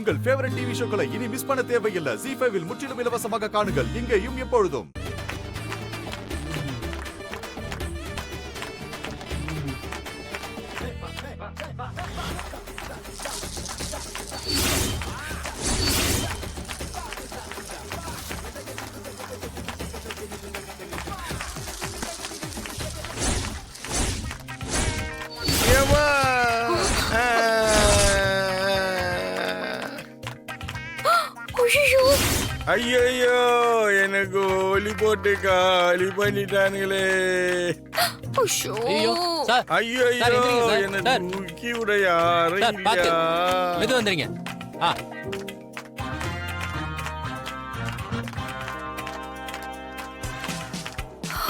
உங்கள் favourite TV ஷோக்களை இனி miss பண்ண தேவையில்லை. ZEE5 இல் முற்றிலும் இலவசமாக காணுங்கள். இங்கேயும் எப்பொழுதும். ஐயோ எனக்கு ஒலி போட்டு காலி பண்ணிட்டானுங்களே. ஐயோ என்ன தூக்கி விட யாரும் மெது வந்துறீங்க.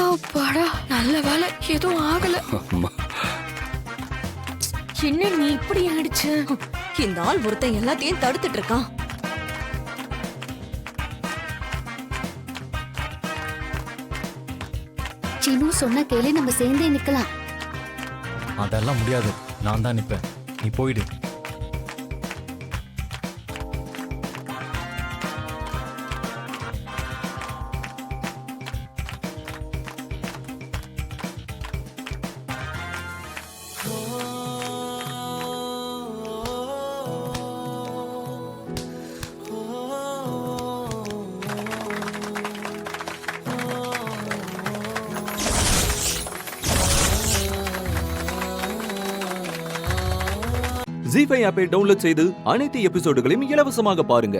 அப்பாடா, நல்ல வேலை எதுவும் ஆகல. என்ன நீ இப்படி ஆயிடுச்சு? இந்த ஆள் ஒருத்தன் எல்லாத்தையும் தடுத்துட்டு இருக்கான். சினு சொன்ன கேளு, நம்ம சேர்ந்தே நிக்கலாம். அதெல்லாம் முடியாது, நான் தான் நிப்பேன், நீ போயிடு. ZEE5 ஆப்பை டவுன்லோட் செய்து அனைத்து எபிசோடுகளையும் இலவசமாக பாருங்க.